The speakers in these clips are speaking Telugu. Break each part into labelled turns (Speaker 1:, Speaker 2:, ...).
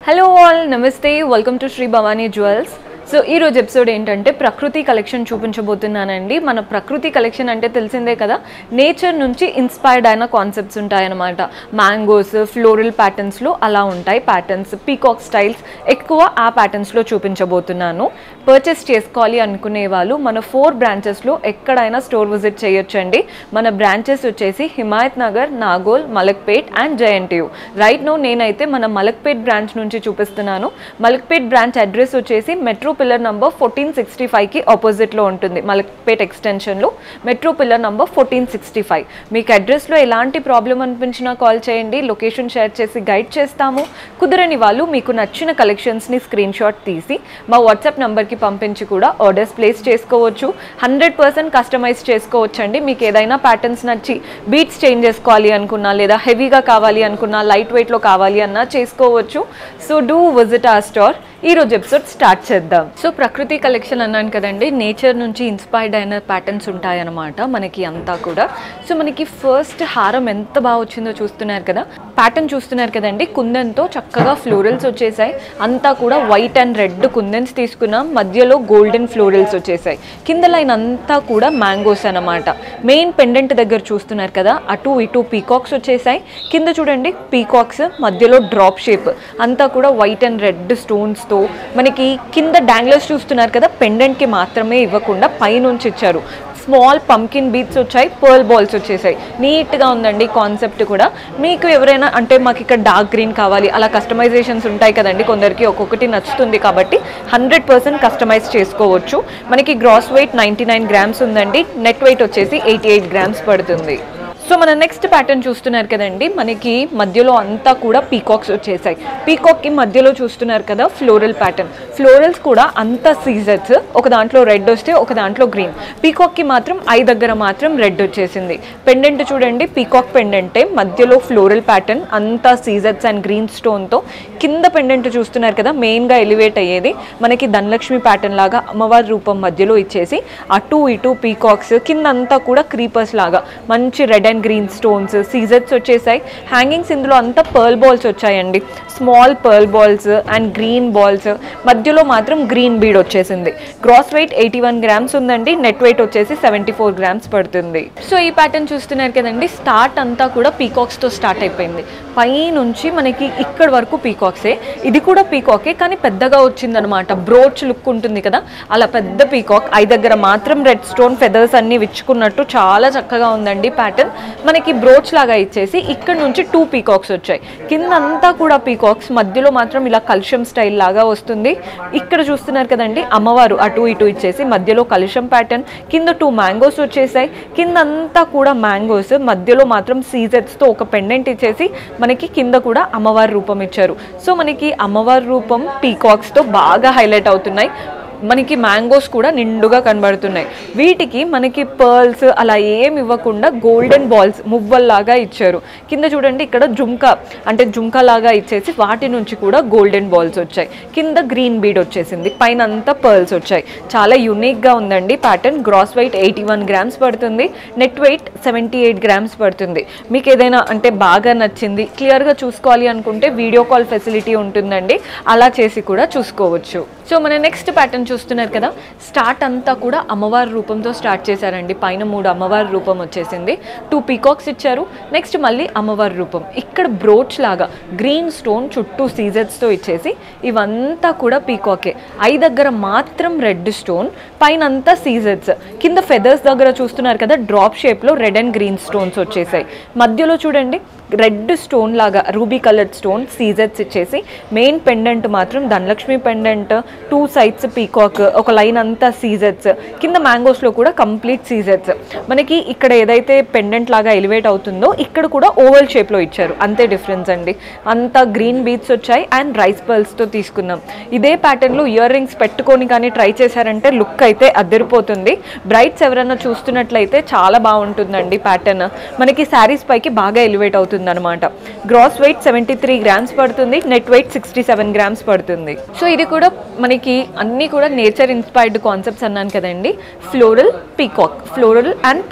Speaker 1: హలో ఆల్ నమస్తే welcome to Shri Bhavani jewels. So ఈ రోజు ఎపిసోడ్ ఏంటంటే ప్రకృతి కలెక్షన్ చూపించబోతున్నానండి. మన ప్రకృతి కలెక్షన్ అంటే తెలిసిందే కదా, నేచర్ నుంచి ఇన్స్పైర్డ్ అయిన కాన్సెప్ట్స్ ఉంటాయన్నమాట. మ్యాంగోస్, ఫ్లోరల్ ప్యాటర్న్స్లో అలా ఉంటాయి ప్యాటర్న్స్, పీకాక్ స్టైల్స్ ఎక్కువ ఆ ప్యాటర్న్స్లో చూపించబోతున్నాను. పర్చేస్ చేసుకోవాలి అనుకునే వాళ్ళు మన 4 బ్రాంచెస్లో ఎక్కడైనా స్టోర్ విజిట్ చేయొచ్చండి. మన బ్రాంచెస్ వచ్చేసి Himayat Nagar, Nagole, Malakpet and JNTU. Right no నేనైతే మన మలక్పేట్ బ్రాంచ్ నుంచి చూపిస్తున్నాను. మలక్పేట్ బ్రాంచ్ అడ్రస్ వచ్చేసి మెట్రో పిల్లర్ నంబర్ 1465కి ఆపోజిట్లో ఉంటుంది. మలక్పేట్ ఎక్స్టెన్షన్లో మెట్రో పిల్లర్ నంబర్ 1465. మీకు అడ్రస్లో ఎలాంటి ప్రాబ్లం అనిపించినా కాల్ చేయండి, లొకేషన్ షేర్ చేసి గైడ్ చేస్తాము. కుదరని వాళ్ళు మీకు నచ్చిన కలెక్షన్స్ని స్క్రీన్ షాట్ తీసి మా వాట్సాప్ నెంబర్కి పంపించి కూడా ఆర్డర్స్ ప్లేస్ చేసుకోవచ్చు. 100% కస్టమైజ్ చేసుకోవచ్చు అండి. మీకు ఏదైనా ప్యాటర్న్స్ నచ్చి బీట్స్ చేంజ్ చేసుకోవాలి అనుకున్నా, లేదా హెవీగా కావాలి అనుకున్నా, లైట్ వెయిట్లో కావాలి అన్నా చేసుకోవచ్చు. So do visit our store. ఈ రోజు ఎపిసోడ్ స్టార్ట్ చేద్దాం. సో ప్రకృతి కలెక్షన్ అన్నాను కదండి, నేచర్ నుంచి ఇన్స్పైర్డ్ అయిన ప్యాటర్న్స్ ఉంటాయన్నమాట మనకి అంతా కూడా. సో మనకి ఫస్ట్ హారం ఎంత బాగా వచ్చిందో చూస్తున్నారు కదా, ప్యాటర్న్ చూస్తున్నారు కదండి. కుందన్తో చక్కగా ఫ్లోరల్స్ వచ్చేసాయి. అంతా కూడా వైట్ అండ్ రెడ్ కుందన్స్ తీసుకున్నాం, మధ్యలో గోల్డెన్ ఫ్లోరల్స్ వచ్చేసాయి. కింద లైన్ అంతా కూడా మ్యాంగోస్ అనమాట. మెయిన్ పెండెంట్ దగ్గర చూస్తున్నారు కదా, అటు ఇటు పీకాక్స్ వచ్చేసాయి. కింద చూడండి పీకాక్స్, మధ్యలో డ్రాప్ షేప్, అంతా కూడా వైట్ అండ్ రెడ్ స్టోన్స్తో మనకి కింద డాంగ్లర్స్ చూస్తున్నారు కదా, పెండెంట్కి మాత్రమే ఇవ్వకుండా పైనుంచి ఇచ్చారు. స్మాల్ పంకిన్ బీట్స్ వచ్చాయి, పర్ల్ బాల్స్ వచ్చేసాయి. నీట్గా ఉందండి కాన్సెప్ట్ కూడా. మీకు ఎవరైనా అంటే మాకు ఇక్కడ డార్క్ గ్రీన్ కావాలి అలా కస్టమైజేషన్స్ ఉంటాయి కదండి, కొందరికి ఒక్కొక్కటి నచ్చుతుంది కాబట్టి 100% కస్టమైజ్ చేసుకోవచ్చు. మనకి గ్రాస్ వెయిట్ 99 గ్రామ్స్ ఉందండి, నెట్ వెయిట్ వచ్చేసి 88 గ్రామ్స్ పడుతుంది. సో మన నెక్స్ట్ ప్యాటర్న్ చూస్తున్నారు కదండి, మనకి మధ్యలో అంతా కూడా పీకాక్స్ వచ్చేసాయి. పీకాక్కి మధ్యలో చూస్తున్నారు కదా ఫ్లోరల్ ప్యాటర్న్. ఫ్లోరల్స్ కూడా అంత సీజర్స్, ఒక దాంట్లో రెడ్ వస్తే ఒక దాంట్లో గ్రీన్. పీకాక్కి మాత్రం ఐ దగ్గర మాత్రం రెడ్ వచ్చేసింది. పెండెంట్ చూడండి పీకాక్ పెండెంటే, మధ్యలో ఫ్లోరల్ ప్యాటర్న్, అంతా సీజర్స్ అండ్ గ్రీన్ స్టోన్తో. కింద పెండెంట్ చూస్తున్నారు కదా, మెయిన్గా ఎలివేట్ అయ్యేది మనకి ధనలక్ష్మి ప్యాటర్న్ లాగా అమ్మవారి రూపం మధ్యలో ఇచ్చేసి, అటు ఇటు పీకాక్స్, కింద అంతా కూడా క్రీపర్స్ లాగా మంచి రెడ్ అండ్ గ్రీన్ స్టోన్స్, సీజర్స్ వచ్చేసాయి. హ్యాంగింగ్స్ ఇందులో అంతా పర్ల్ బాల్స్ వచ్చాయండి, small pearl balls and green balls, మధ్యలో మాత్రం గ్రీన్ బీడ్ వచ్చేసింది. గ్రాస్ వెయిట్ 81 గ్రామ్స్ ఉందండి, నెట్ వెయిట్ వచ్చేసి 74 గ్రామ్స్ పడుతుంది. సో ఈ ప్యాటర్న్ చూస్తున్నారు కదండి, స్టార్ట్ అంతా కూడా పీకాక్స్తో స్టార్ట్ అయిపోయింది. పై నుంచి మనకి ఇక్కడ వరకు పీకాక్సే. ఇది కూడా పీకాకే కానీ పెద్దగా వచ్చిందనమాట, బ్రోచ్ లుక్ ఉంటుంది కదా అలా పెద్ద పీకాక్. ఐ దగ్గర మాత్రం రెడ్ స్టోన్ ఫెదర్స్ అన్ని విచ్చుకున్నట్టు చాలా చక్కగా ఉందండి ప్యాటర్న్. మనకి బ్రోచ్ లాగా ఇచ్చేసి ఇక్కడ నుంచి 2 పీకాక్స్ వచ్చాయి. కింద అంతా కూడా పీకాక్స్, మధ్యలో మాత్రం ఇలా కలుషం స్టైల్ లాగా వస్తుంది. ఇక్కడ చూస్తున్నారు కదండి అమ్మవారు అటు ఇటు ఇచ్చేసి, మధ్యలో కలుషం ప్యాటర్న్, కింద 2 మ్యాంగోస్ వచ్చేసాయి. కింద అంతా కూడా మ్యాంగోస్, మధ్యలో మాత్రం సీజర్స్తో ఒక పెండెంట్ ఇచ్చేసి మనకి కింద కూడా అమ్మవారి రూపం ఇచ్చారు. సో మనకి అమ్మవారి రూపం పీకాక్స్తో బాగా హైలైట్ అవుతున్నాయి. మనకి మ్యాంగోస్ కూడా నిండుగా కనబడుతున్నాయి. వీటికి మనకి పర్ల్స్ అలా ఏమి ఇవ్వకుండా గోల్డెన్ బాల్స్ మువ్వల్లాగా ఇచ్చారు. కింద చూడండి ఇక్కడ జుంకా అంటే జుంకా లాగా ఇచ్చేసి వాటి నుంచి కూడా గోల్డెన్ బాల్స్ వచ్చాయి. కింద గ్రీన్ బీడ్ వచ్చేసింది, పైన అంతా పర్ల్స్ వచ్చాయి. చాలా యూనిక్గా ఉందండి ప్యాటర్న్. గ్రాస్ వెయిట్ 81 గ్రామ్స్ పడుతుంది, నెట్ వెయిట్ 78 గ్రామ్స్ పడుతుంది. మీకు ఏదైనా అంటే బాగా నచ్చింది క్లియర్గా చూసుకోవాలి అనుకుంటే వీడియో కాల్ ఫెసిలిటీ ఉంటుందండి, అలా చేసి కూడా చూసుకోవచ్చు. సో మన నెక్స్ట్ ప్యాటర్న్ చూస్తున్నారు కదా, స్టార్ట్ అంతా కూడా అమ్మవారి రూపంతో స్టార్ట్ చేశారండి. పైన 3 అమ్మవారి రూపం వచ్చేసింది, 2 పీకాక్స్ ఇచ్చారు. నెక్స్ట్ మళ్ళీ అమ్మవారి రూపం, ఇక్కడ బ్రోచ్ లాగా గ్రీన్ స్టోన్ చుట్టూ సీజర్స్తో ఇచ్చేసి, ఇవంతా కూడా పీకాకే. ఐ దగ్గర మాత్రం రెడ్ స్టోన్, పైన అంతా సీజర్స్. కింద ఫెదర్స్ దగ్గర చూస్తున్నారు కదా డ్రాప్ షేప్లో రెడ్ అండ్ గ్రీన్ స్టోన్స్ వచ్చేసాయి. మధ్యలో చూడండి రెడ్ స్టోన్ లాగా రూబీ కలర్డ్ స్టోన్ సీజర్స్ ఇచ్చేసి, మెయిన్ పెండెంట్ మాత్రం ధనలక్ష్మి పెండెంట్, 2 సైడ్స్ పీకాక్, ఒక లైన్ అంతా సీజర్స్. కింద మ్యాంగోస్లో కూడా కంప్లీట్ సీజర్స్. మనకి ఇక్కడ ఏదైతే పెండెంట్ లాగా ఎలివేట్ అవుతుందో ఇక్కడ కూడా ఓవల్ షేప్లో ఇచ్చారు, అంతే డిఫరెన్స్ అండి. అంతా గ్రీన్ బీట్స్ వచ్చాయి అండ్ రైస్ పర్ల్స్తో తీసుకున్నాం. ఇదే ప్యాటర్న్లో ఇయర్ రింగ్స్ పెట్టుకొని కానీ ట్రై చేశారంటే లుక్ అయితే అదిరిపోతుంది. బ్రైట్స్ ఎవరైనా చూస్తున్నట్లయితే చాలా బాగుంటుందండి ప్యాటర్న్. మనకి శారీస్ పైకి బాగా ఎలివేట్ అవుతుంది పడుతుంది అనమాట. గ్రాస్ వెయిట్ 73 గ్రామ్స్ పడుతుంది, నెట్ వెయిట్ 67 గ్రామ్స్ పడుతుంది. సో ఇది కూడా మనకి అన్నీ కూడా నేచర్ ఇన్స్పైర్డ్ కాన్సెప్ట్స్ అన్నాను కదండి. ఫ్లోరల్ అండ్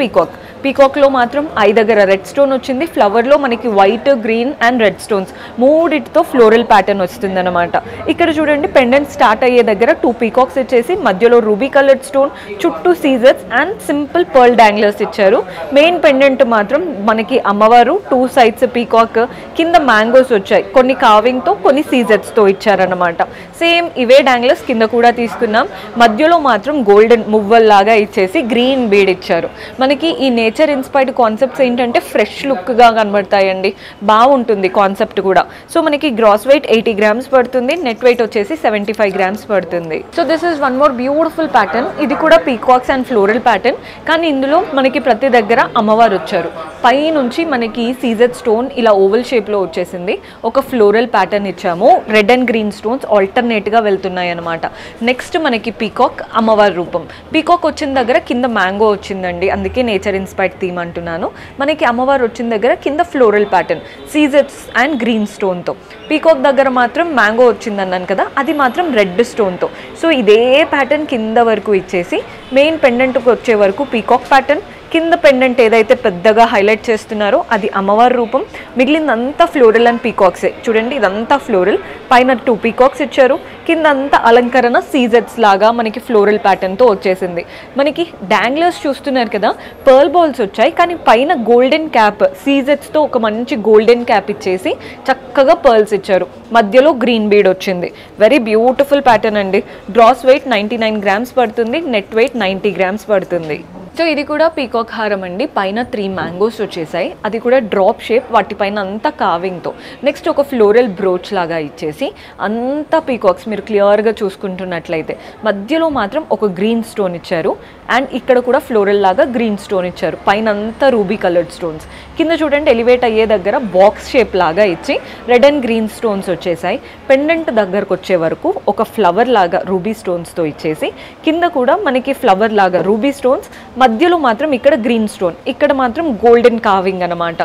Speaker 1: పీకాక్లో మాత్రం ఐ దగ్గర రెడ్ స్టోన్ వచ్చింది, ఫ్లవర్లో మనకి white, green and red stones మూడిటితో ఫ్లోరల్ ప్యాటర్న్ వస్తుంది అనమాట. ఇక్కడ చూడండి పెండెంట్ స్టార్ట్ అయ్యే దగ్గర 2 పీకాక్స్ ఇచ్చేసి మధ్యలో రూబీ కలర్డ్ స్టోన్, చుట్టూ సీజర్స్ అండ్ సింపుల్ పర్ల్ డాంగ్లర్స్ ఇచ్చారు. మెయిన్ పెండెంట్ మాత్రం మనకి అమ్మవారు 2 సైడ్స్ పీకాక్, కింద మ్యాంగోస్ వచ్చాయి, కొన్ని కావింగ్తో కొన్ని సీజర్స్తో ఇచ్చారనమాట. సేమ్ ఇవే డాంగ్లర్స్ కింద కూడా తీసుకున్నాం. మధ్యలో మాత్రం గోల్డెన్ మువ్వల్ లాగా ఇచ్చేసి గ్రీన్ బీడ్ ఇచ్చారు. మనకి ఈ నేచర్ ఇన్స్పైర్డ్ కాన్సెప్ట్స్ ఏంటంటే ఫ్రెష్ లుక్గా కనబడతాయండి, బాగుంటుంది కాన్సెప్ట్ కూడా. సో మనకి గ్రాస్ వెయిట్ 80 గ్రామ్స్ పడుతుంది, నెట్ వెయిట్ వచ్చేసి 75 గ్రామ్స్ పడుతుంది. So this is one more beautiful pattern. ఇది కూడా పీకాక్స్ అండ్ ఫ్లోరల్ ప్యాటర్న్, కానీ ఇందులో మనకి ప్రతి దగ్గర అమ్మవారు వచ్చారు. పై నుంచి మనకి సీజర్ స్టోన్ ఇలా ఓవల్ షేప్లో వచ్చేసింది. ఒక ఫ్లోరల్ ప్యాటర్న్ ఇచ్చాము, రెడ్ అండ్ గ్రీన్ స్టోన్స్ ఆల్టర్నేట్గా వెళ్తున్నాయి అనమాట. నెక్స్ట్ మనకి పీకాక్ అమ్మవారి రూపం. పీకాక్ వచ్చిన దగ్గర కింద మ్యాంగో వచ్చిందండి, అందుకే నేచర్ ఇన్స్పైర్డ్ థీమ్ అంటున్నాను. మనకి అమ్మవారు వచ్చిన దగ్గర కింద ఫ్లోరల్ ప్యాటర్న్ సీజర్స్ అండ్ గ్రీన్ స్టోన్తో. పీకాక్ దగ్గర మాత్రం మ్యాంగో వచ్చిందన్నాను కదా, అది మాత్రం రెడ్ స్టోన్తో. సో ఇదే ప్యాటర్న్ కింద వరకు ఇచ్చేసి మెయిన్ పెండెంట్కి వచ్చే వరకు పీకాక్ ప్యాటర్న్, కింద పెండెంట్ ఏదైతే పెద్దగా హైలైట్ చేస్తున్నారో అది అమ్మవారి రూపం, మిగిలిందంతా ఫ్లోరల్ అండ్ పీకాక్సే. చూడండి ఇదంతా ఫ్లోరల్, పైన 2 పీకాక్స్ ఇచ్చారు, కింద అంతా అలంకరణ సీజర్స్ లాగా మనకి ఫ్లోరల్ ప్యాటర్న్తో వచ్చేసింది. మనకి డాంగ్లర్స్ చూస్తున్నారు కదా, పర్ల్ బాల్స్ వచ్చాయి, కానీ పైన గోల్డెన్ క్యాప్ సీజర్స్తో ఒక మంచి గోల్డెన్ క్యాప్ ఇచ్చేసి చక్కగా పర్ల్స్ ఇచ్చారు. మధ్యలో గ్రీన్ బీడ్ వచ్చింది. వెరీ బ్యూటిఫుల్ ప్యాటర్న్ అండి. గ్రాస్ వెయిట్ 99 గ్రామ్స్ పడుతుంది, నెట్ వెయిట్ 90 గ్రామ్స్ పడుతుంది. సో ఇది కూడా పీకాక్ హారం అండి. పైన 3 మ్యాంగోస్ వచ్చేసాయి, అది కూడా డ్రాప్ షేప్, వాటిపైన అంతా కావింగ్తో. నెక్స్ట్ ఒక ఫ్లోరల్ బ్రోచ్ లాగా ఇచ్చేసి అంతా పీకాక్స్ మీరు క్లియర్గా చూసుకుంటున్నట్లయితే మధ్యలో మాత్రం ఒక గ్రీన్ స్టోన్ ఇచ్చారు, అండ్ ఇక్కడ కూడా ఫ్లోరల్ లాగా గ్రీన్ స్టోన్ ఇచ్చారు. పైన అంతా రూబీ కలర్డ్ స్టోన్స్, కింద చూడండి ఎలివేట్ అయ్యే దగ్గర బాక్స్ షేప్ లాగా ఇచ్చి రెడ్ అండ్ గ్రీన్ స్టోన్స్ వచ్చేసాయి. పెండెంట్ దగ్గరకు వచ్చే వరకు ఒక ఫ్లవర్ లాగా రూబీ స్టోన్స్తో ఇచ్చేసి కింద కూడా మనకి ఫ్లవర్ లాగా రూబీ స్టోన్స్, మధ్యలో మాత్రం ఇక్కడ గ్రీన్ స్టోన్, ఇక్కడ మాత్రం గోల్డెన్ కావింగ్ అనమాట.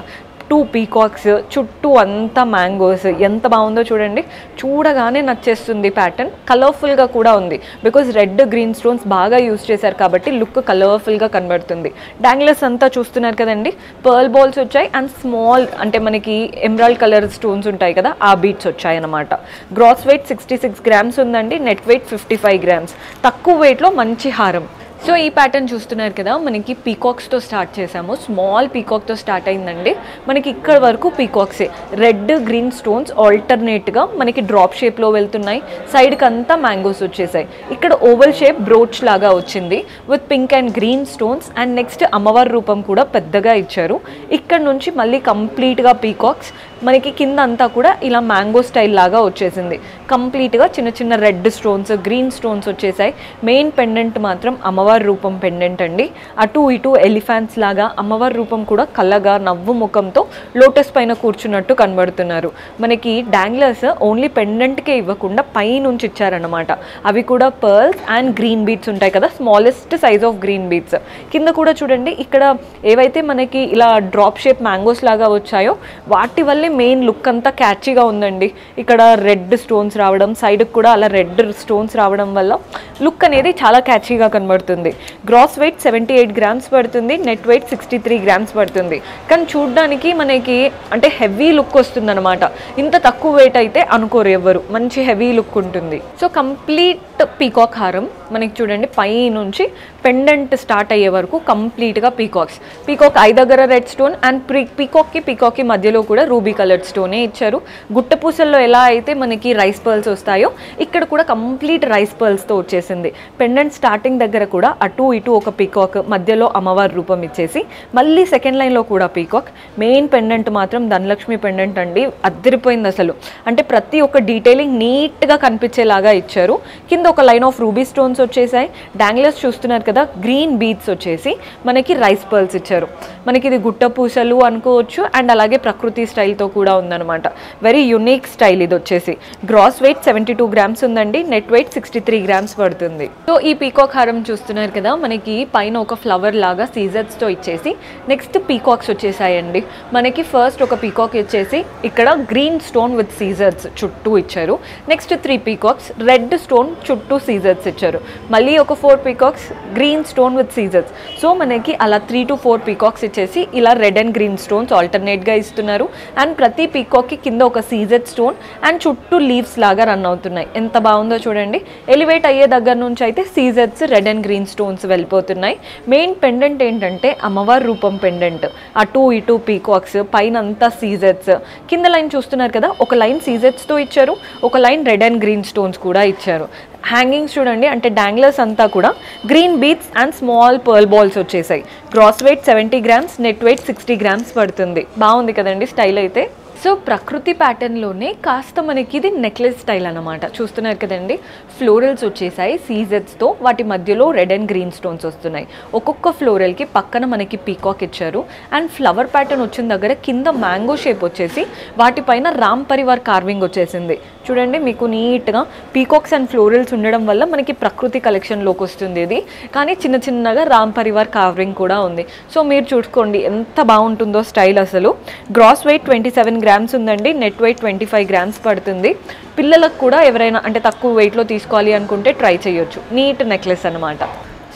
Speaker 1: 2 పీకాక్స్, చుట్టూ అంతా మ్యాంగోస్, ఎంత బాగుందో చూడండి. చూడగానే నచ్చేస్తుంది ప్యాటర్న్. కలర్ఫుల్గా కూడా ఉంది, బికాజ్ రెడ్ గ్రీన్ స్టోన్స్ బాగా యూజ్ చేశారు కాబట్టి లుక్ కలర్ఫుల్గా కనబడుతుంది. డాంగ్లర్స్ అంతా చూస్తున్నారు కదండి, పర్ల్ బాల్స్ వచ్చాయి అండ్ స్మాల్ అంటే మనకి ఎమరాల్డ్ కలర్ స్టోన్స్ ఉంటాయి కదా, ఆ బీట్స్ వచ్చాయి అనమాట. గ్రాస్ వెయిట్ 66 గ్రామ్స్ ఉందండి, నెట్ వెయిట్ 55 గ్రామ్స్. తక్కువ వెయిట్లో మంచి హారం. సో ఈ ప్యాటర్న్ చూస్తున్నారు కదా, మనకి పీకాక్స్తో స్టార్ట్ చేసాము. స్మాల్ పీకాక్తో స్టార్ట్ అయిందండి. మనకి ఇక్కడ వరకు పీకాక్సే, రెడ్ గ్రీన్ స్టోన్స్ ఆల్టర్నేట్గా మనకి డ్రాప్ షేప్లో వెళ్తున్నాయి. సైడ్కి అంతా మ్యాంగోస్ వచ్చేసాయి. ఇక్కడ ఓవల్ షేప్ బ్రోచ్ లాగా వచ్చింది with pink and green stones. And next అమ్మవారి రూపం కూడా పెద్దగా ఇచ్చారు. ఇక్కడ నుంచి మళ్ళీ కంప్లీట్గా పీకాక్స్, మనకి కింద అంతా కూడా ఇలా మ్యాంగో స్టైల్ లాగా వచ్చేసింది. కంప్లీట్గా చిన్న చిన్న రెడ్ స్టోన్స్, గ్రీన్ స్టోన్స్ వచ్చేసాయి. మెయిన్ పెండెంట్ మాత్రం అమ్మవారి రూపం పెండెంట్ అండి. అటు ఇటు ఎలిఫెంట్స్ లాగా అమ్మవారి రూపం కూడా కళ్ళగా నవ్వు ముఖంతో లోటస్ పైన కూర్చున్నట్టు కనబడుతున్నారు. మనకి డాంగ్లర్స్ ఓన్లీ పెండెంట్కే ఇవ్వకుండా పై నుంచి ఇచ్చారనమాట. అవి కూడా పర్ల్స్ అండ్ గ్రీన్ బీట్స్ ఉంటాయి కదా, smallest size of green beats. కింద కూడా చూడండి, ఇక్కడ ఏవైతే మనకి ఇలా డ్రాప్ షేప్ మ్యాంగోస్ లాగా వచ్చాయో వాటి వల్లే మెయిన్ లుక్ అంతా క్యాచీగా ఉందండి. ఇక్కడ రెడ్ స్టోన్స్ రావడం, సైడ్కి కూడా అలా రెడ్ స్టోన్స్ రావడం వల్ల లుక్ అనేది చాలా క్యాచీగా కనబడుతుంది. గ్రాస్ వెయిట్ 78 గ్రామ్స్ పడుతుంది, నెట్ వెయిట్ 63 గ్రామ్స్ పడుతుంది. కానీ చూడ్డానికి మనకి అంటే హెవీ లుక్ వస్తుంది అనమాట. ఇంత తక్కువ వెయిట్ అయితే అనుకోరు ఎవ్వరు, మంచి హెవీ లుక్ ఉంటుంది. సో కంప్లీట్ పీకాక్ హారం మనకి చూడండి, పై నుంచి పెండెంట్ స్టార్ట్ అయ్యే వరకు కంప్లీట్గా పీకాక్స్. పీకాక్ ఐ దగ్గర రెడ్ స్టోన్ అండ్ పీకాక్కి మధ్యలో కూడా రూబీ కలర్డ్ స్టోనే ఇచ్చారు. గుట్టపూసల్లో ఎలా అయితే మనకి రైస్ పర్ల్స్ వస్తాయో ఇక్కడ కూడా కంప్లీట్ రైస్ పర్ల్స్తో వచ్చేసింది. పెండెంట్ స్టార్టింగ్ దగ్గర కూడా అటు ఇటు ఒక పీకాక్, మధ్యలో అమ్మవారి రూపం ఇచ్చేసి మళ్ళీ సెకండ్ లైన్లో కూడా పీకాక్. మెయిన్ పెండెంట్ మాత్రం ధనలక్ష్మి పెండెంట్ అండి, అద్దరిపోయింది అసలు. అంటే ప్రతి ఒక్క డీటెయిలింగ్ నీట్గా కనిపించేలాగా ఇచ్చారు. కింద ఒక లైన్ ఆఫ్ రూబీ స్టోన్స్ వచ్చేసాయి. డాంగ్లర్స్ చూస్తున్నారు కదా, గ్రీన్ బీడ్స్ వచ్చేసి మనకి రైస్ పర్ల్స్ ఇచ్చారు. మనకి ఇది గుట్ట పూసలు అనుకోవచ్చు, అండ్ అలాగే ప్రకృతి స్టైల్తో కూడా ఉందన్నమాట. వెరీ యునిక్ స్టైల్ ఇది వచ్చేసి. గ్రాస్ వెయిట్ 72 గ్రామ్స్ ఉందండి, నెట్ వెయిట్ 63 గ్రామ్స్ పడుతుంది. సో ఈ పీకాక్ హారం చూస్తున్నారు కదా, మనకి పైన ఒక ఫ్లవర్ లాగా సీజర్స్తో ఇచ్చేసి నెక్స్ట్ పీకాక్స్ వచ్చేసాయండి. మనకి ఫస్ట్ ఒక పీకాక్ ఇచ్చేసి ఇక్కడ గ్రీన్ స్టోన్ విత్ సీజర్స్ చుట్టూ ఇచ్చారు. నెక్స్ట్ 3 పీకాక్స్ రెడ్ స్టోన్ చుట్టూ సీజర్స్ ఇచ్చారు. మళ్ళీ ఒక 4 పీకాక్స్ గ్రీన్ స్టోన్ విత్ సీజర్స్. సో మనకి అలా 3 to 4 పీకాక్స్ ఇచ్చేసి ఇలా రెడ్ అండ్ గ్రీన్ స్టోన్స్ ఆల్టర్నేట్గా ఇస్తున్నారు. అండ్ ప్రతి పీకాక్కి కింద ఒక సీజర్ స్టోన్ అండ్ చుట్టూ లీవ్స్ లాగా రన్ అవుతున్నాయి. ఎంత బాగుందో చూడండి. ఎలివేట్ అయ్యే దగ్గర నుంచి అయితే సీజర్స్ రెడ్ అండ్ గ్రీన్ స్టోన్స్ వెళ్ళిపోతున్నాయి. మెయిన్ పెండెంట్ ఏంటంటే అమ్మవారి రూపం పెండెంట్. అటు ఇటు పీకాక్స్, పైన అంతా సీజర్స్. కింద లైన్ చూస్తున్నారు కదా, ఒక లైన్ సీజర్స్తో ఇచ్చారు, ఒక line red and green stones కూడా ఇచ్చారు. హ్యాంగింగ్స్ చూడండి, అంటే డాంగ్లర్స్ అంతా కూడా green beads and small pearl balls వచ్చేసాయి. Gross weight 70 grams, net weight 60 grams పడుతుంది. బాగుంది కదండి స్టైల్ అయితే. సో ప్రకృతి ప్యాటర్న్లోనే కాస్త మనకి ఇది నెక్లెస్ స్టైల్ అనమాట. చూస్తున్నారు కదండి, ఫ్లోరల్స్ వచ్చేసాయి సీజర్స్తో, వాటి మధ్యలో రెడ్ అండ్ గ్రీన్ స్టోన్స్ వస్తున్నాయి. ఒక్కొక్క ఫ్లోరల్కి పక్కన మనకి పీకాక్ ఇచ్చారు. అండ్ ఫ్లవర్ ప్యాటర్న్ వచ్చిన దగ్గర కింద మ్యాంగో షేప్ వచ్చేసి వాటిపైన రామ్ పరివార్ కార్వింగ్ వచ్చేసింది. చూడండి, మీకు నీట్గా పీకాక్స్ అండ్ ఫ్లోరల్స్ ఉండడం వల్ల మనకి ప్రకృతి కలెక్షన్లోకి వస్తుంది ఇది. కానీ చిన్న చిన్నగా రామ్ పరివార్ కార్వింగ్ కూడా ఉంది. సో మీరు చూసుకోండి ఎంత బాగుంటుందో స్టైల్ అసలు. గ్రాస్ వెయిట్ 27 గ్రామ్స్ ఉందండి, నెట్ వెయిట్ 25 గ్రామ్స్ పడుతుంది. పిల్లలకు కూడా ఎవరైనా అంటే తక్కువ వెయిట్లో తీసుకోవాలి అనుకుంటే ట్రై చేయొచ్చు. నీట్ నెక్లెస్ అనమాట.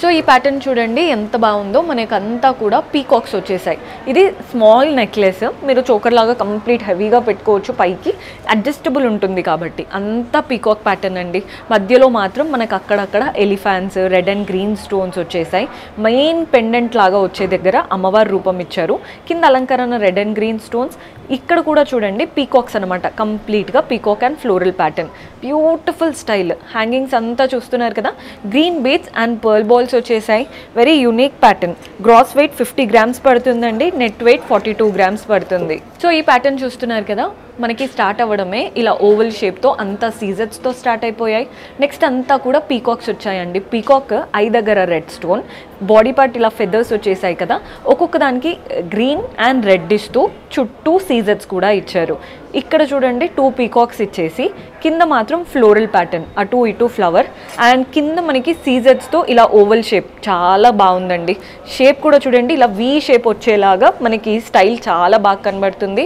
Speaker 1: సో ఈ ప్యాటర్న్ చూడండి ఎంత బాగుందో. మనకు అంతా కూడా పీకాక్స్ వచ్చేసాయి. ఇది స్మాల్ నెక్లెస్, మీరు చోకర్ లాగా కంప్లీట్ హెవీగా పెట్టుకోవచ్చు, పైకి అడ్జస్టబుల్ ఉంటుంది కాబట్టి. అంతా పీకాక్ ప్యాటర్న్ అండి. మధ్యలో మాత్రం మనకు అక్కడక్కడ elephants, red and green stones వచ్చేసాయి. మెయిన్ పెండెంట్ లాగా వచ్చే దగ్గర అమ్మవారి రూపం ఇచ్చారు. కింద అలంకరణ రెడ్ అండ్ గ్రీన్ స్టోన్స్. ఇక్కడ కూడా చూడండి పీకాక్స్ అనమాట, కంప్లీట్గా peacock and floral pattern. Beautiful style. Hangings అంతా చూస్తున్నారు కదా, green beads and pearl balls వచ్చేసాయి. Very unique pattern. Gross weight 50 grams పడుతుందండి, నెట్ వెయిట్ 42 గ్రామ్స్ పడుతుంది. సో ఈ ప్యాటర్న్ చూస్తున్నారు కదా, మనకి స్టార్ట్ అవ్వడమే ఇలా ఓవల్ షేప్తో అంతా సీజర్స్తో స్టార్ట్ అయిపోయాయి. నెక్స్ట్ అంతా కూడా పీకాక్స్ వచ్చాయండి. పీకాక్ ఐ దగ్గర రెడ్ స్టోన్, బాడీ పార్ట్ ఇలా ఫెదర్స్ వచ్చేసాయి కదా, ఒక్కొక్క దానికి గ్రీన్ అండ్ రెడ్డిష్తో చుట్టూ సీజర్స్ కూడా ఇచ్చారు. ఇక్కడ చూడండి 2 పీకాక్స్ ఇచ్చేసి కింద మాత్రం ఫ్లోరల్ ప్యాటర్న్, అటు ఇటు ఫ్లవర్ అండ్ కింద మనకి సీజర్స్తో ఇలా ఓవల్ షేప్. చాలా బాగుందండి. షేప్ కూడా చూడండి, ఇలా వీ షేప్ వచ్చేలాగా మనకి స్టైల్ చాలా బాగా కనబడుతుంది.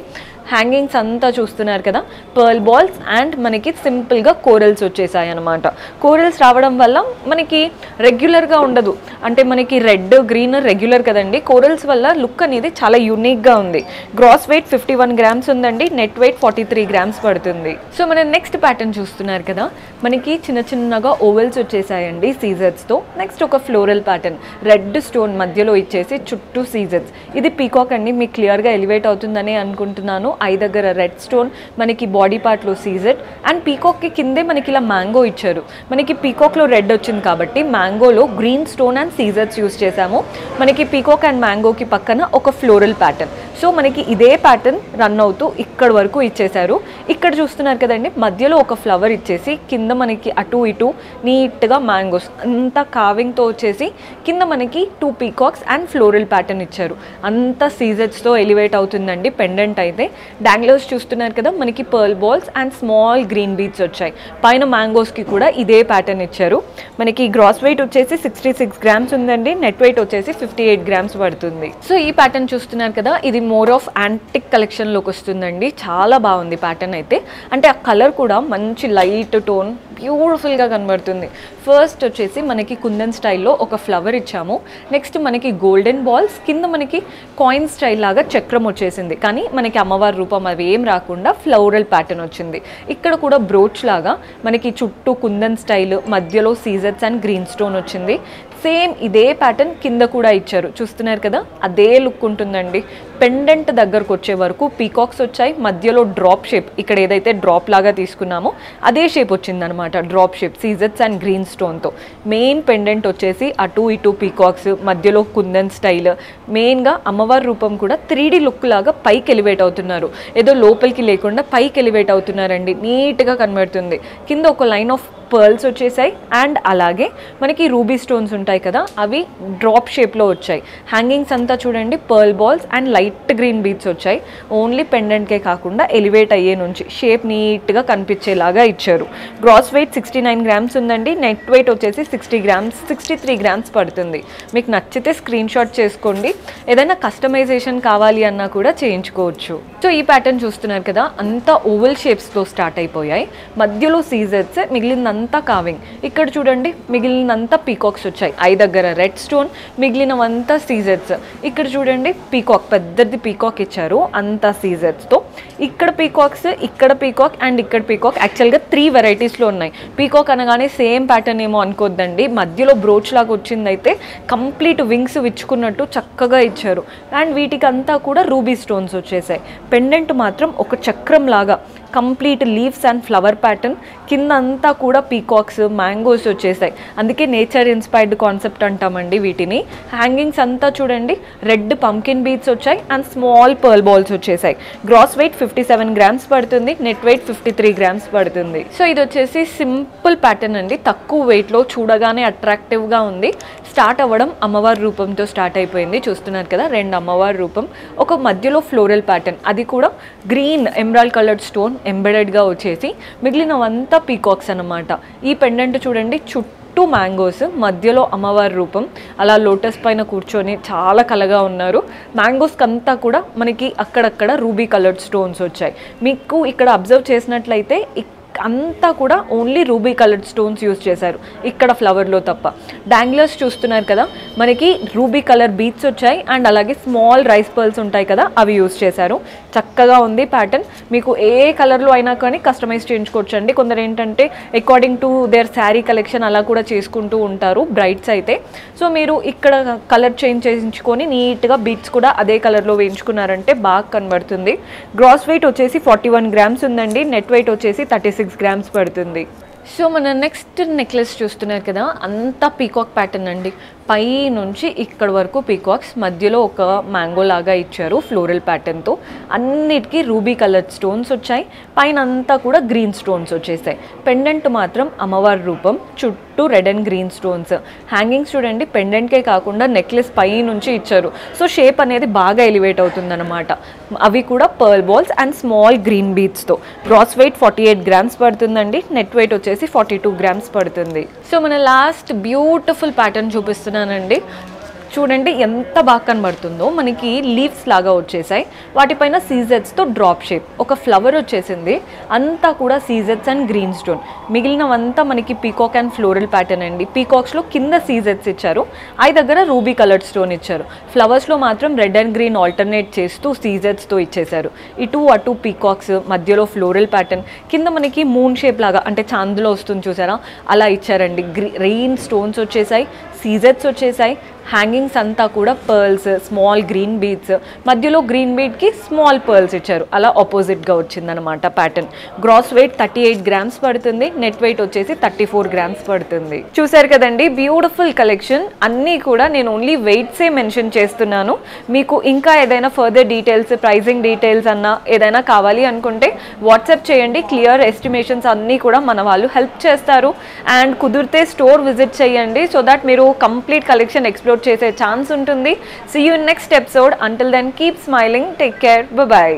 Speaker 1: హ్యాంగింగ్స్ అంతా చూస్తున్నారు కదా, పర్ల్ బాల్స్ అండ్ మనకి సింపుల్గా కోరల్స్ వచ్చేసాయి అనమాట. కోరల్స్ రావడం వల్ల మనకి రెగ్యులర్గా ఉండదు, అంటే మనకి రెడ్ గ్రీన్ రెగ్యులర్ కదండి. కోరల్స్ వల్ల లుక్ అనేది చాలా యూనిక్గా ఉంది. గ్రాస్ వెయిట్ 51 గ్రామ్స్ ఉందండి, నెట్ వెయిట్ 43 గ్రామ్స్ పడుతుంది. సో మనం నెక్స్ట్ ప్యాటర్న్ చూస్తున్నారు కదా, మనకి చిన్న చిన్నగా ఓవెల్స్ వచ్చేసాయండి సీజర్స్తో. నెక్స్ట్ ఒక ఫ్లోరల్ ప్యాటర్న్, రెడ్ స్టోన్ మధ్యలో ఇచ్చేసి చుట్టూ సీజర్స్. ఇది పీకాక్ అండి, మీకు క్లియర్గా ఎలివేట్ అవుతుందని అనుకుంటున్నాను. ఐ దగ్గర రెడ్ స్టోన్, మనకి బాడీ పార్ట్లో సీజర్ అండ్ పీకాక్కి కిందే మనకి ఇలా మ్యాంగో ఇచ్చారు. మనకి పీకాక్లో రెడ్ వచ్చింది కాబట్టి మ్యాంగోలో గ్రీన్ స్టోన్ అండ్ సీజర్స్ యూస్ చేసాము. మనకి పీకాక్ అండ్ మ్యాంగోకి పక్కన ఒక ఫ్లోరల్ ప్యాటర్న్. సో మనకి ఇదే ప్యాటర్న్ రన్ అవుతూ ఇక్కడ వరకు ఇచ్చేశారు. ఇక్కడ చూస్తున్నారు కదండి, మధ్యలో ఒక ఫ్లవర్ ఇచ్చేసి కింద మనకి అటు ఇటు నీట్గా మ్యాంగోస్ అంతా కావింగ్తో వచ్చేసి కింద మనకి 2 పీకాక్స్ అండ్ ఫ్లోరల్ ప్యాటర్న్ ఇచ్చారు. అంతా సీజర్స్తో ఎలివేట్ అవుతుందండి పెండెంట్ అయితే. డాంగ్లర్స్ చూస్తున్నారు కదా, మనకి pearl balls and small green beads వచ్చాయి. పైన మ్యాంగోస్కి కూడా ఇదే ప్యాటర్న్ ఇచ్చారు. మనకి గ్రాస్ వెయిట్ వచ్చేసి 66 గ్రామ్స్ ఉందండి, నెట్ వెయిట్ వచ్చేసి 58 గ్రామ్స్ పడుతుంది. సో ఈ ప్యాటర్న్ చూస్తున్నారు కదా, ఇది మోర్ ఆఫ్ యాంటిక్ కలెక్షన్లోకి వస్తుందండి. చాలా బాగుంది ప్యాటర్న్ అయితే. అంటే ఆ కలర్ కూడా మంచి లైట్ టోన్, బ్యూటిఫుల్గా కనబడుతుంది. ఫస్ట్ వచ్చేసి మనకి కుందన్ స్టైల్లో ఒక ఫ్లవర్ ఇచ్చాము. నెక్స్ట్ మనకి గోల్డెన్ బాల్స్, కింద మనకి కాయిన్ స్టైల్ లాగా చక్రం వచ్చేసింది. కానీ మనకి అమ్మవారి రూపం అవి ఏం రాకుండా ఫ్లోరల్ ప్యాటర్న్ వచ్చింది. ఇక్కడ కూడా బ్రోచ్ లాగా మనకి చుట్టూ కుందన్ స్టైల్, మధ్యలో సీజర్స్ అండ్ గ్రీన్ స్టోన్ వచ్చింది. సేమ్ ఇదే ప్యాటర్న్ కింద కూడా ఇచ్చారు. చూస్తున్నారు కదా, అదే లుక్ ఉంటుందండి. పెండెంట్ దగ్గరకు వచ్చే వరకు పీకాక్స్ వచ్చాయి, మధ్యలో డ్రాప్ షేప్, ఇక్కడ ఏదైతే డ్రాప్ లాగా తీసుకున్నామో అదే షేప్ వచ్చిందనమాట. డ్రాప్ షేప్ సీజర్స్ అండ్ గ్రీన్ స్టోన్తో. మెయిన్ పెండెంట్ వచ్చేసి అటు ఇటు పీకాక్స్, మధ్యలో కుందన్ స్టైల్. మెయిన్గా అమ్మవారి రూపం కూడా 3D లుక్ లాగా పైకి ఎలివేట్ అవుతున్నారు. ఏదో లోపలికి లేకుండా పైకి ఎలివేట్ అవుతున్నారండి. నీట్గా కనబడుతుంది. కింద ఒక లైన్ ఆఫ్ పర్ల్స్ వచ్చేసాయి అండ్ అలాగే మనకి రూబీ స్టోన్స్ ఉంటాయి కదా, అవి డ్రాప్ షేప్లో వచ్చాయి. హ్యాంగింగ్స్ అంతా చూడండి pearl balls and light green beads వచ్చాయి. ఓన్లీ పెండెంట్కే కాకుండా ఎలివేట్ అయ్యే నుంచి షేప్ నీట్గా కనిపించేలాగా ఇచ్చారు. గ్రాస్ వెయిట్ 69 గ్రామ్స్ ఉందండి. నెట్ వెయిట్ వచ్చేసి 63 గ్రామ్స్ పడుతుంది. మీకు నచ్చితే స్క్రీన్ షాట్ చేసుకోండి. ఏదైనా కస్టమైజేషన్ కావాలి అన్నా కూడా చేయించుకోవచ్చు. సో ఈ ప్యాటర్న్ చూస్తున్నారు కదా, అంతా ఓవల్ షేప్స్తో స్టార్ట్ అయిపోయాయి. మధ్యలో సీజర్స్, మిగిలినంతా కావింగ్. ఇక్కడ చూడండి మిగిలినంతా పీకాక్స్ వచ్చాయి. ఐ దగ్గర రెడ్ స్టోన్, మిగిలినవంతా సీజర్స్. ఇక్కడ చూడండి పీకాక్, పెద్దది పీకాక్ ఇచ్చారు అంతా సీజర్స్తో. ఇక్కడ పీకాక్స్, ఇక్కడ పీకాక్ అండ్ ఇక్కడ పీకాక్. యాక్చువల్గా 3 వెరైటీస్లో ఉన్నాయి. పీకాక్ అనగానే సేమ్ ప్యాటర్న్ ఏమో అనుకోద్దండి. మధ్యలో బ్రోచ్ లాగా వచ్చిందైతే కంప్లీట్ వింగ్స్ విచ్చుకున్నట్టు చక్కగా ఇచ్చారు. అండ్ వీటికి అంతా కూడా రూబీ స్టోన్స్ వచ్చేసాయి. పెండెంట్ మాత్రం ఒక చక్రం లాగా complete leaves and flower pattern. కింద అంతా కూడా పీకాక్స్, మ్యాంగోస్ వచ్చేసాయి. అందుకే నేచర్ ఇన్స్పైర్డ్ కాన్సెప్ట్ అంటామండి వీటిని. హ్యాంగింగ్స్ అంతా చూడండి రెడ్ పంకిన్ బీడ్స్ వచ్చాయి అండ్ స్మాల్ పర్ల్ బాల్స్ వచ్చేసాయి. గ్రాస్ వెయిట్ 57 గ్రామ్స్ పడుతుంది. నెట్ వెయిట్ 53 గ్రామ్స్ పడుతుంది. సో ఇది వచ్చేసి సింపుల్ ప్యాటర్న్ అండి. తక్కువ వెయిట్లో చూడగానే అట్రాక్టివ్గా ఉంది. స్టార్ట్ అవ్వడం అమ్మవారి రూపంతో స్టార్ట్ అయిపోయింది. చూస్తున్నారు కదా 2 అమ్మవారి రూపం, ఒక మధ్యలో ఫ్లోరల్ ప్యాటర్న్, అది కూడా గ్రీన్ ఎమరాల్డ్ కలర్డ్ స్టోన్ ఎంబెడెడ్గా వచ్చేసి మిగిలినవంతా పీకాక్స్ అన్నమాట. ఈ పెండెంట్ చూడండి చుట్టూ మ్యాంగోస్, మధ్యలో అమ్మవారి రూపం అలా లోటస్ పైన కూర్చొని చాలా కలగా ఉన్నారు. మ్యాంగోస్కి అంతా కూడా మనకి అక్కడక్కడ రూబీ కలర్డ్ స్టోన్స్ వచ్చాయి. మీకు ఇక్కడ అబ్జర్వ్ చేసినట్లయితే అంతా కూడా only ruby coloured stones use చేశారు, ఇక్కడ ఫ్లవర్లో తప్ప. డాంగ్లర్స్ చూస్తున్నారు కదా, మనకి రూబీ కలర్ బీడ్స్ వచ్చాయి అండ్ అలాగే స్మాల్ రైస్ పర్ల్స్ ఉంటాయి కదా, అవి యూజ్ చేశారు. చక్కగా ఉంది ప్యాటర్న్. మీకు ఏ కలర్లో అయినా కానీ కస్టమైజ్ చేయించుకోవచ్చు అండి. కొందరు ఏంటంటే according to their sari collection అలా కూడా చేసుకుంటూ ఉంటారు బ్రైడ్స్ అయితే. సో మీరు ఇక్కడ కలర్ చేంజ్ చేయించుకొని నీట్గా బీడ్స్ కూడా అదే కలర్లో వేయించుకున్నారంటే బాగా కనబడుతుంది. గ్రాస్ వెయిట్ వచ్చేసి 41 గ్రామ్స్ ఉందండి. నెట్ వెయిట్ వచ్చేసి 36 గ్రామ్స్ పడుతుంది. సో మన నెక్స్ట్ నెక్లెస్ చూస్తున్నారు కదా, అంతా పీకాక్ ప్యాటర్న్ అండి. పై నుంచి ఇక్కడ వరకు పీకాక్స్, మధ్యలో ఒక మ్యాంగో లాగా ఇచ్చారు ఫ్లోరల్ ప్యాటర్న్తో. అన్నిటికీ రూబీ కలర్ స్టోన్స్ వచ్చాయి. పైన అంతా కూడా గ్రీన్ స్టోన్స్ వచ్చేసాయి. పెండెంట్ మాత్రం అమ్మవారి రూపం, చుట్టూ red and green stones. Hangings చూడండి పెండెంట్కే కాకుండా నెక్లెస్ పై నుంచి ఇచ్చారు. సో షేప్ అనేది బాగా ఎలివేట్ అవుతుందన్నమాట. అవి కూడా pearl balls and small green బీడ్స్తో. గ్రాస్ వెయిట్ 48 గ్రామ్స్ పడుతుందండి. నెట్ వెయిట్ వచ్చేసి 42 గ్రామ్స్ పడుతుంది. సో మన లాస్ట్ బ్యూటిఫుల్ ప్యాటర్న్ చూపిస్తున్నానండి. చూడండి ఎంత బాగా కనబడుతుందో. మనకి లీవ్స్ లాగా వచ్చేసాయి, వాటిపైన సీజెట్స్తో డ్రాప్ షేప్, ఒక ఫ్లవర్ వచ్చేసింది. అంతా కూడా సీజెట్స్ అండ్ గ్రీన్ స్టోన్. మిగిలినవంతా మనకి పీకాక్ అండ్ ఫ్లోరల్ ప్యాటర్న్ అండి. పీకాక్స్లో కింద సీజెట్స్ ఇచ్చారు, ఐ దగ్గర రూబీ కలర్డ్ స్టోన్ ఇచ్చారు. ఫ్లవర్స్లో మాత్రం రెడ్ అండ్ గ్రీన్ ఆల్టర్నేట్ చేస్తూ సీజెట్స్తో ఇచ్చేశారు. ఇటు అటు పీకాక్స్, మధ్యలో ఫ్లోరల్ ప్యాటర్న్, కింద మనకి మూన్ షేప్ లాగా అంటే చాందులో వస్తుంది చూసారా, అలా ఇచ్చారండి. రెయిన్ స్టోన్స్ వచ్చేసాయి, సీజెట్స్ వచ్చేసాయి. హ్యాంగింగ్స్ అంతా కూడా పర్ల్స్, స్మాల్ గ్రీన్ బీడ్స్, మధ్యలో గ్రీన్ బీడ్కి స్మాల్ పర్ల్స్ ఇచ్చారు. అలా ఆపోజిట్గా వచ్చిందనమాట ప్యాటర్న్. గ్రాస్ వెయిట్ 38 గ్రామ్స్ పడుతుంది. నెట్ వెయిట్ వచ్చేసి 34 గ్రామ్స్ పడుతుంది. చూసారు కదండి బ్యూటిఫుల్ కలెక్షన్. అన్నీ కూడా నేను ఓన్లీ వెయిట్సే మెన్షన్ చేస్తున్నాను. మీకు ఇంకా ఏదైనా ఫర్దర్ డీటెయిల్స్, ప్రైజింగ్ డీటెయిల్స్ అన్నా ఏదైనా కావాలి అనుకుంటే వాట్సాప్ చేయండి. క్లియర్ ఎస్టిమేషన్స్ అన్నీ కూడా మన వాళ్ళు హెల్ప్ చేస్తారు. అండ్ కుదిరితే స్టోర్ విజిట్ చేయండి, సో దట్ మీరు కంప్లీట్ కలెక్షన్ ఎక్స్ప్లోర్ చేసే ఛాన్స్ ఉంటుంది. See you in next episode. Until then, keep smiling. Take care. Bye bye.